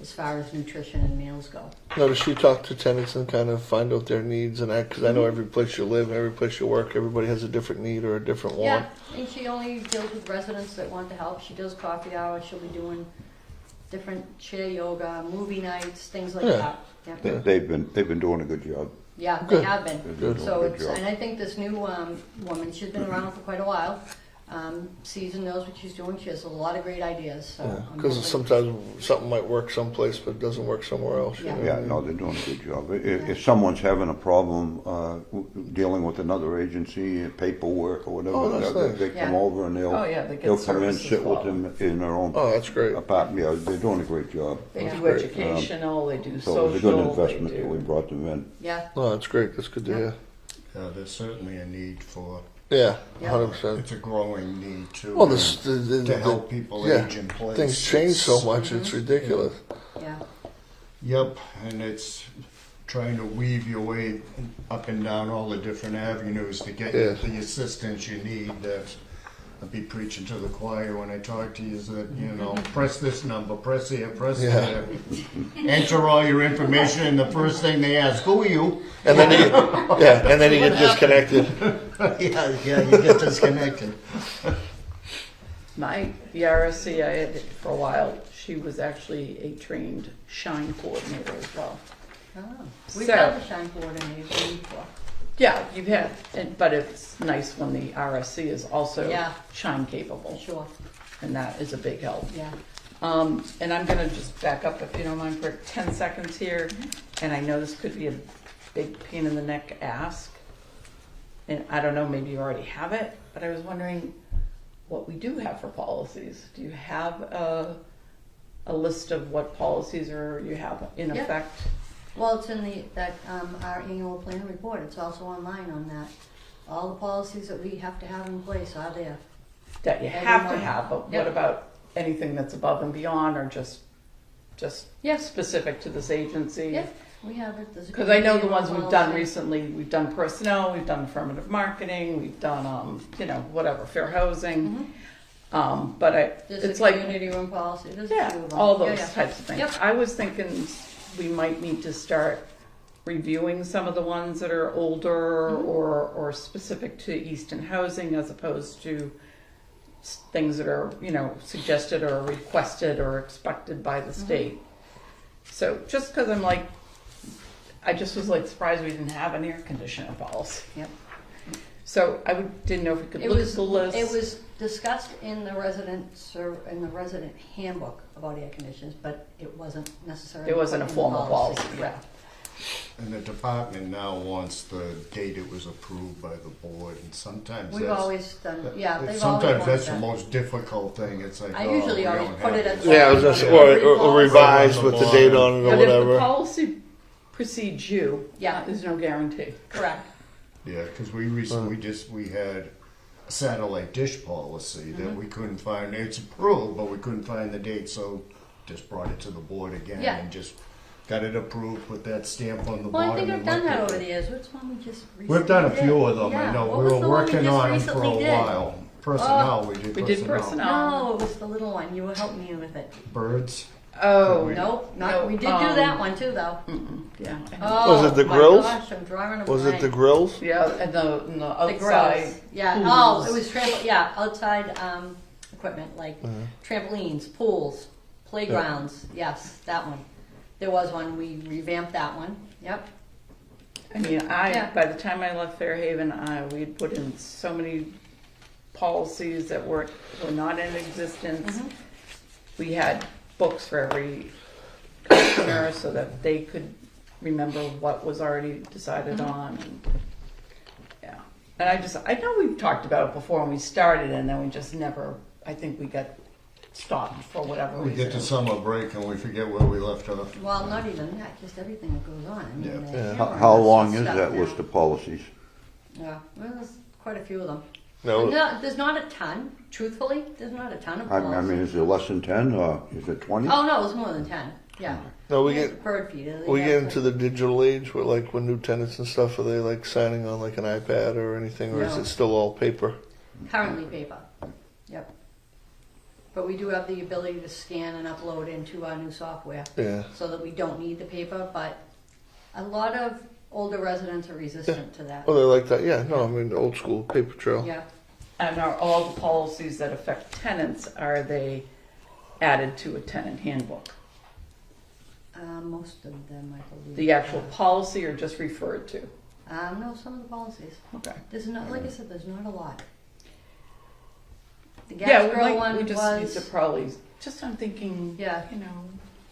as far as nutrition and meals go. Now, does she talk to tenants and kind of find out their needs and that? Because I know Mm-hmm. every place you live, every place you work, everybody has a different need or a different want. Yeah, and she only deals with residents that want to help. She does coffee hours, she'll be doing different chair yoga, movie nights, things like Yeah. that. Yeah. They've been doing a good job. Yeah, Good. they have been. They've been doing So a good it's, job. and I think this new woman, she's been around for quite a while, sees and knows what she's doing. She has a lot of great ideas, so. I'm Because hoping- sometimes something might work someplace, but it doesn't work somewhere else. you Yeah. know? Yeah, no, they're doing a good job. If someone's having a problem dealing with another agency, paperwork or Oh, whatever, that's nice. they come Yeah. over and Oh, yeah, they get they'll come in, service as sit with well. them in their own Oh, that's great. apartment. Yeah, they're doing a great job. They Yeah. do Great. educational, they do So social, it was a good they investment that we do. brought them in. Yeah, Oh, that's great. That's good to Yeah. hear. there's certainly a need for. Yeah, Yeah. 100%. It's a growing need too. Well, the to help people yeah, age in place. things change so It's- much, it's ridiculous. yeah. Yep, and it's trying to weave your way up and down all the different avenues to get Yes. the assistance you need. That I'll be preaching to the choir when I talk to you. Is that press this number, press here, press Yeah. there, enter all your information, and the first thing they ask, "Who are you?" And then you get, and then you get disconnected. yeah, you get disconnected. The RSC I had for a while, she was actually a trained shine coordinator as well. Oh, we've So- had the shine coordinator before. Yeah, you've had, but it's nice when the RSC is also Yeah. shine capable, Sure, and that is a big help. yeah. And I'm gonna just back up, if you don't mind, for 10 seconds here, and I know this could be a big pain in the neck ask, and I don't know, maybe you already have it, but I was wondering what we do have for policies. Do you have a list of what policies are you have in Yeah. effect? Well, it's in our annual plan report. It's also online on that. All the policies that we have to have in place are there. That you Every have to month. have, but Yep. what about anything that's above and beyond, or just Yes. specific to this agency? Yeah, we have it. There's a Because I know the community ones we've done policy. recently, we've done personnel, we've done affirmative marketing, we've done, whatever, fair housing. But There's it's a like, community room policy. There's a yeah, few of them. all Yeah, those yeah. types of things. Yep. I was thinking we might need to start reviewing some of the ones that are older Mhm. or specific to Easton housing as opposed to things that are, suggested or requested or expected by the state. So just because I'm like, I just was like surprised we didn't have an air conditioner policy. Yep. So I didn't know if we could It look was, at the list. it was discussed in the resident handbook about air conditioners, but it wasn't necessarily. It wasn't a put in the formal policy, yeah. Correct. And the department now wants the date it was approved by the board, and sometimes We've that's. always done, yeah, they've always Sometimes wanted that's the that. most difficult thing, it's like, I oh, usually we always don't put have it at this. the Yeah, I was just, Every or policy. revised with the date on it or But if the whatever. policy precedes you, Yeah. there's no guarantee. Correct. Yeah, because we recently, we had a satellite dish policy that Mm-hmm. we couldn't find, it's approved, but we couldn't find the date, so just brought it to the board again Yeah. and just got it approved, put that stamp on the Well, I bottom think and I've done looked that at over it. the years. Which one we just recently We've done a did? few of them, Yeah. I know, What we was were the one working just on them for recently a did? while. Personnel, we did We did personnel. No, it was the little one. You were helping me with it. Birds, Oh, Nope, not, No, we did do that one too, though. yeah. Oh, Was it the my grills? gosh, I'm drawing a Was it blank. the grills? Yeah, and the The outside. grills. Yeah. pools. Oh, it was outside equipment like trampolines, pools, playgrounds. Yes, that one. There was one. We revamped that one. Yep. I mean, Yeah. by the time I left Fairhaven, we had put in so many policies that were not in existence. Mhm. We had books for every commissioner so that they could remember what was already decided Mhm. on. And, yeah. And I know we've talked about it before when we started, and then we just never, I think we got stopped for whatever we get to reason. summer break and we forget where we left off. Well, not even that. Just everything that goes on. I mean, Yeah. they're Yeah. hammering How us with long is stuff that now. list of policies? Yeah. Well, there's quite a few of them. No. No, there's not a ton. Truthfully, there's not a ton of I policies. mean, is it less than 10 or is it 20? Oh no, it's more than 10. Yeah. No, we There's get bird feeder. we get into the digital age where like when new tenants and stuff, are they like signing on like an iPad or anything, or is No. it still all paper? currently paper. Yep. But we do have the ability to scan and upload into our new software Yeah. so that we don't need the paper. But a lot of older residents are resistant to that. Oh, they like that. Yeah. No, I mean the old school paper trail. Yeah. And are all the policies that affect tenants, are they added to a tenant handbook? Most of them, I believe. The actual policy or just referred to? No, some of the policies. Okay. There's not, like I said, there's not a lot. The Yeah, gas grill one we just need to was. probably, just I'm thinking, Yeah. you know,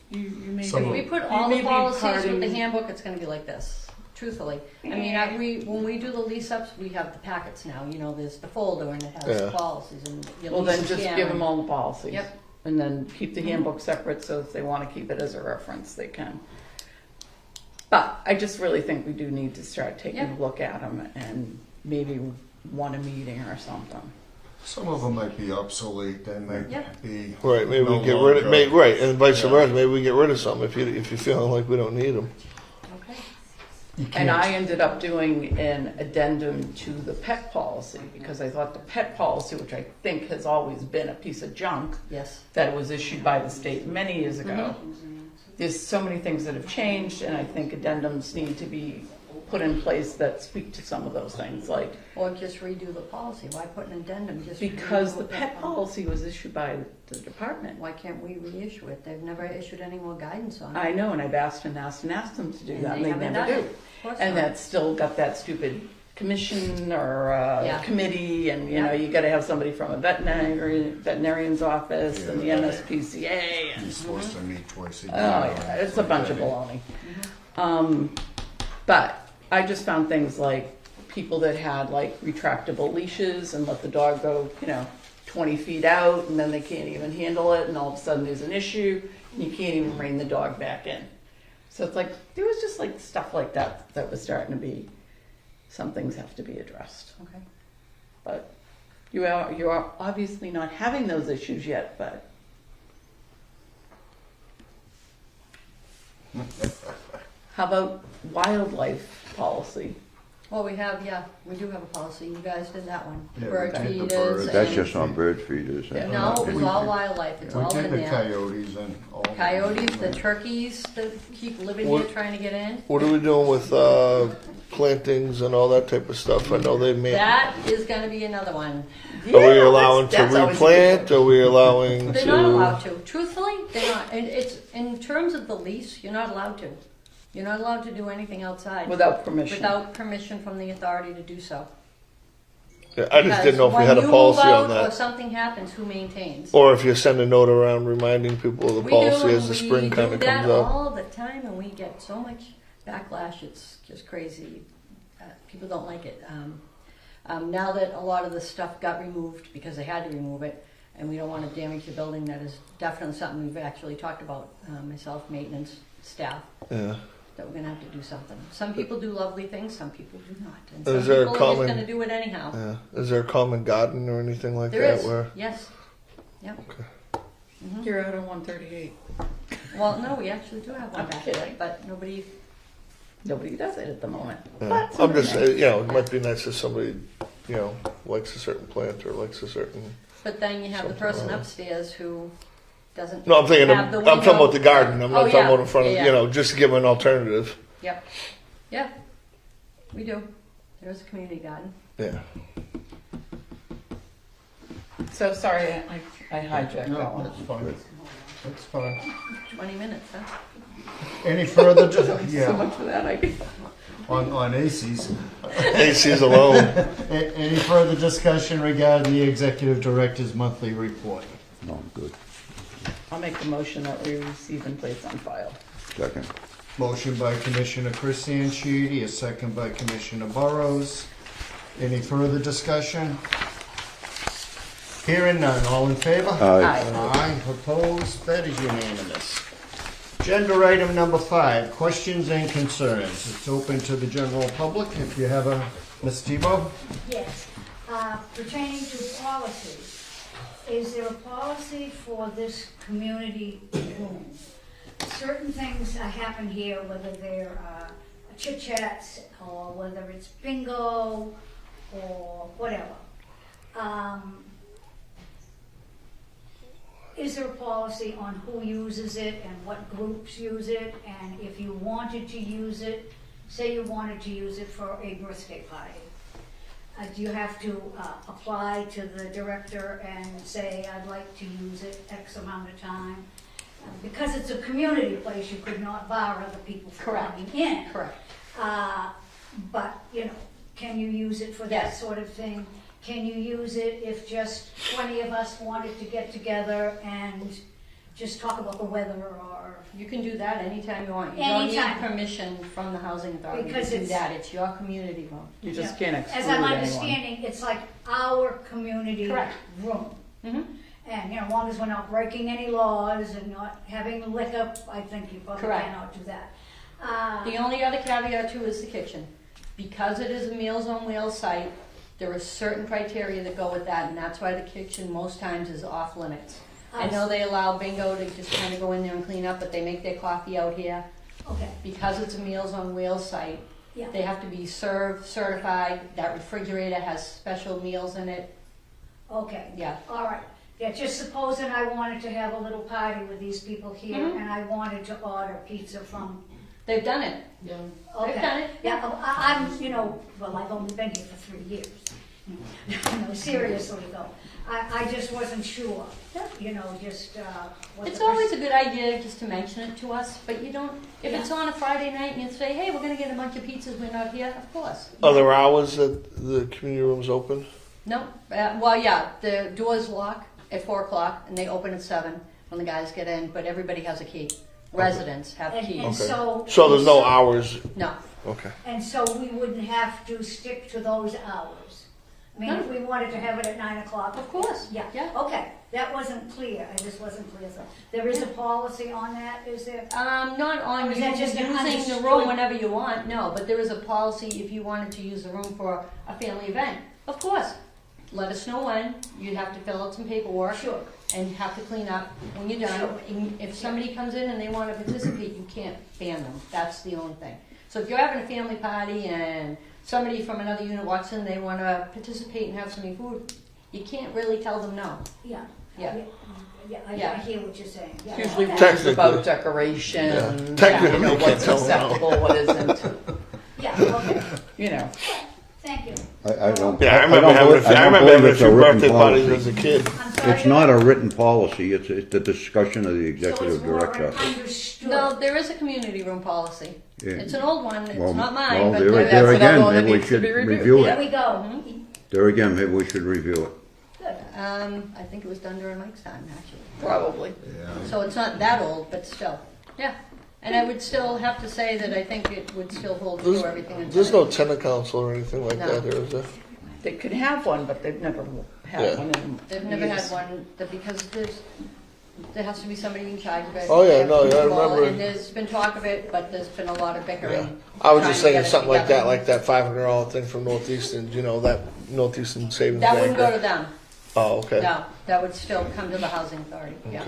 you may Some If of be, we put you all may the be policies with the parting- handbook, it's gonna be like this, truthfully. I mean, when we do the lease ups, we have the packets now, you know, there's the folder and it has the Yeah. policies and your Well, then lease just scan give them and- all the policies. Yep. And then keep the handbook separate, so if they want to keep it as a reference, they can. But I just really think we do need to start taking Yep. a look at them and maybe want a meeting or something. Some of them might be obsolete, they might Yep. be. Right. Maybe no we get rid of longer- right, and vice Yeah. versa. Maybe we get rid of some if you're feeling like we don't need them. Okay. You And can't- I ended up doing an addendum to the pet policy because I thought the pet policy, which I think has always been a piece of junk, Yes. that was issued by the state many years ago. There's so many things that have changed, and I think addendums need to be put in place that speak to some of those things, like, Or just redo the policy. Why put an addendum? Just because redo the what pet policy was issued by the department. Why can't we reissue it? They've never issued any more guidance on it. I know, and I've asked and asked and asked them to do that, and they haven't never done do. it. Of course And not. that's still got that stupid commission or Yeah. committee, and you know, Yeah. you gotta have somebody from a veterinarian's office and the Yeah. MSPCA, and You're supposed to meet twice a year. oh yeah, it's a bunch of baloney. But I just found things like people that had like retractable leashes and let the dog go, 20 feet out, and then they can't even handle it, and all of a sudden there's an issue, and you can't even bring the dog back in. So it's like, there was just like stuff like that that was starting to be, some things have to be addressed. Okay. But you are obviously not having those issues yet, but. How about wildlife policy? Well, we do have a policy. You guys did that one. Yeah, we Bird did the feeders. birds. That's and- just on bird feeders. Yeah. No, it was We all did- wildlife. It's all We in did the there. coyotes and all. Coyotes, the turkeys that keep living here What- trying to get in. What are we doing with plantings and all that type of stuff? I know they may. That is going to be another one. Are we allowing to that's always a good replant? Are we allowing They're to? not allowed to. Truthfully, they're not. And it's in terms of the lease, you're not allowed to. You're not allowed to do anything outside. Without permission. Without permission from the authority to do so. Yeah, I just didn't know if we had a Because policy when you on move out or that. something happens, who maintains? Or if you send a note around reminding people of the We policy do, as the spring kind We of do that comes up. all the time, and we get so much backlash, it's just crazy. People don't like it. Now that a lot of the stuff got removed, because they had to remove it, and we don't want to damage the building, that is definitely something we've actually talked about, myself, maintenance, staff, Yeah. that we're gonna have to do something. Some people do lovely things, some people do not. And Is some there a people are common- just gonna do it anyhow. Yeah. Is there a common garden or anything like There that is, where? yes. Yep. Okay. You're out on 138. Well, no, we actually do have one I'm back kidding. there, but nobody, Nobody does it at the moment. Yeah. But I'm somebody just, may. it might be nice if somebody, likes a certain plant or likes a certain. but then you have the Something person wrong. upstairs who doesn't. No, I'm thinking. have the I'm talking window. about the garden. I'm not Oh, talking yeah. about in front of. Yeah. Just to give them an alternative. Yep. Yeah, we do. There's a community garden. Yeah. So sorry, I hijacked that No, one. that's fine. That's fine. 20 minutes, huh? Any further, So yeah, much for that idea. on ACs. AC's alone. Any further discussion regarding the executive director's monthly report? No, I'm good. I'll make the motion that we receive and place on file. Second. Motion by Commissioner Chris Sanchidi, a second by Commissioner Burrows. Any further discussion? Hearing none, all in favor? Aye. Aye, opposed, that is unanimous. Agenda item number 5, questions and concerns. It's open to the general public. If you have a, Ms. Tebow? Yes, pertaining to policy, is there a policy for this community room? Certain things happen here, whether they're chit chats or whether it's bingo or whatever. Is there a policy on who uses it and what groups use it? And if you wanted to use it, say you wanted to use it for a birthday party, do you have to apply to the director and say, I'd like to use it X amount of time? Because it's a community place, you could not bar other people from Correct. coming in. Correct. But, can you use it for that Yes. sort of thing? Can you use it if just 20 of us wanted to get together and just talk about the weather or? You can do that anytime you want. You don't Anytime. need permission from the housing authority Because to do it's- that. It's your community room. You just Yeah. can't exclude As I'm anyone. understanding, it's like our community Correct. room. Mm-hmm. And, as long as we're not breaking any laws and not having liquor, I think you probably Correct. cannot do that. The only other caveat too is the kitchen. Because it is a Meals on Wheels site, there are certain criteria that go with that, and that's why the kitchen most times is off limits. I know they allow bingo to just kind of go in there and clean up, but they make their coffee out here. Okay, Because it's a Meals on Wheels site, yeah, they have to be served, certified, that refrigerator has special meals in it, okay. yeah. All right. Yeah, just supposing I wanted to have a little party with these people here Mhm. and I wanted to order pizza from. They've done it. Yeah. Okay. They've done it. Yeah, I'm, well, I've only been here for 3 years. Seriously though. I just wasn't sure, just what It's the always a good idea just to mention it to us, but you don't, if it's on a Friday night and you say, hey, we're gonna get a bunch of pizzas, we're not here, of course. Are there hours that the community room's open? No, well, yeah, the doors lock at 4 o'clock and they open at 7 when the guys get in, but everybody has a key. Residents have And keys. Okay. so. So there's no hours. No, Okay. And so we wouldn't have to stick to those hours. I mean, if we wanted to have it at 9 o'clock. of course, Yeah, yeah. okay, that wasn't clear, I just wasn't clear. So there is a policy on that, is there? Not Or on is you that just an using the understood- room whenever you want, no, but there is a policy if you wanted to use the room for a family event. Of course, let us know when, you'd have to fill out some paperwork. Sure, And you have to clean up when you're done. Sure. And if somebody comes in and they want to participate, you can't ban them. That's the only thing. So if you're having a family party and somebody from another unit walks in, they want to participate and have some food, you can't really tell them no. yeah. Yeah. Yeah, I Yeah. hear what you're saying. Yeah, Usually okay. rules Technically. about decoration, Yeah. Technically, you know, you can't what's tell them no. acceptable, what isn't, Yeah, okay, you know. thank you. I don't. Yeah, I don't remember believe- having a I don't few believe it's birthday written parties policy. as a kid. I'm sorry? it's not a written policy, it's the discussion of the So executive it's more director. an understood. No, there is a community room policy. Yeah. It's an old one, it's Well, not well, mine, but there there that's there another again, one that maybe we needs to should be reviewed. review There it. we go. There again, maybe we should review it. I think it was done during Mike's time, actually. Probably. Yeah. So it's not that old, but still, yeah. And I would still have to say that I think it would still hold true everything in There's no tenant. tenant council or anything like No. that, there is there? They could have one, but they've never had Yeah. one in They've never had years. one, because there has to be somebody in charge of it. Oh, yeah, They have no, to yeah, I involve- remember. And there's been talk of it, but there's been a lot of Yeah. bickering. I was trying just to thinking get it something like that, together. like that $500 thing from Northeastern, you know, that Northeastern Savings That Bank. wouldn't go to them, Oh, okay. no, that would still come to the housing authority, yeah.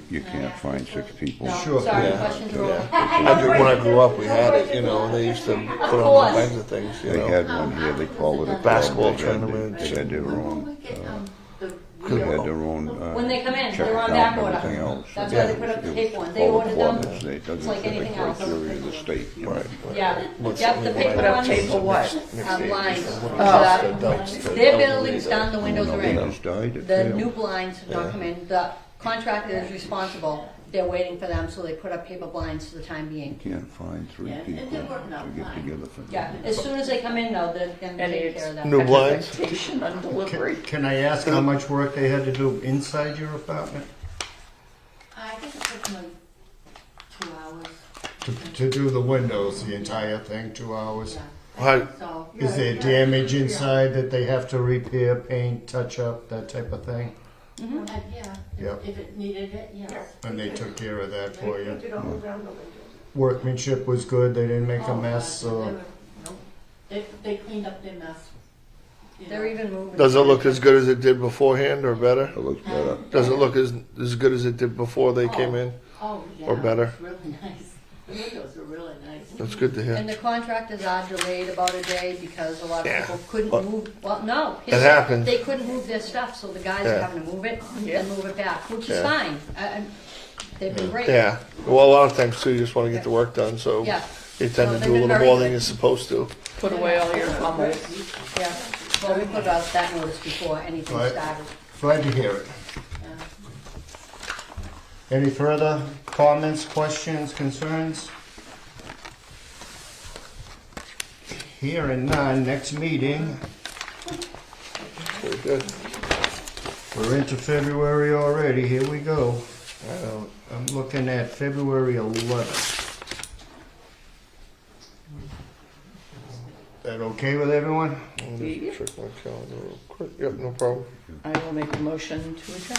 You can't find 6 people. No, Sure. sorry, Yeah. questions are over. When I grew up, we had it, you know, and they used to put on all course. kinds of things, you They know. had one here, they called it a club. Basketball They had- tournaments. They had their own, they had their own, When they come in, check they're on account back and order. everything else. That's why they put up the paper ones. They ordered them. It's like anything else. Criteria of the state. you know. Right. Yeah, What's- yep, the paper Put up ones, paper what? blinds. Oh. Their building's done, the windows are They in. just died, it The failed. new blinds have not come in. The contractor is responsible. They're waiting for them, so they put up paper blinds for the time being. Can't find 3 people to get together for. Yeah, as soon as they come in though, they're gonna Any take care of that. New blinds? Expectation on delivery. Can I ask how much work they had to do inside your apartment I think it took them 2 hours. to do the windows, the entire thing, 2 hours? Yeah. How- So, Is there damage inside that they have to repair, paint, touch up, that type of thing? yeah, Yep. if it needed it, yes. And they took care of that for you? Workmanship was good, they didn't make a Oh, mess, God, or? they were- nope. They cleaned up their mess. you They're know. even moving. Does it look as good as it did beforehand or better? It looks better. Does it look as good as it did before they came in? Oh, yeah. or better? It's really nice. The windows are really nice. That's good to And hear. the contractors are delayed about a day because a lot of Yeah. people couldn't But- move, well, no. It happens. They couldn't move their stuff, so the guys are Yeah. having to move it Yeah. and move it back, which is Yeah. fine. They've been great. Yeah, well, a lot of times too, you just wanna get the work done, so Yeah, you tend No, to they've do a been little very more good. than you're supposed to. Put away all your pummels. yeah. Well, we put out that notice before anything Right. started. Glad to hear it. Yeah. Any further comments, questions, concerns? Hearing none, next meeting, Very good. we're into February already, here we go. I'm looking at February 11th. That okay with everyone? I'll just check my calendar real quick. Yep, no problem. I will make a motion to adjourn.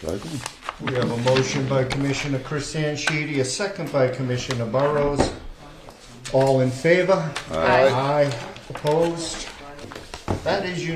Second. We have a motion by Commissioner Chris Sanchidi, a second by Commissioner Burrows. All in favor? Aye. Aye. Opposed? That is unanimous.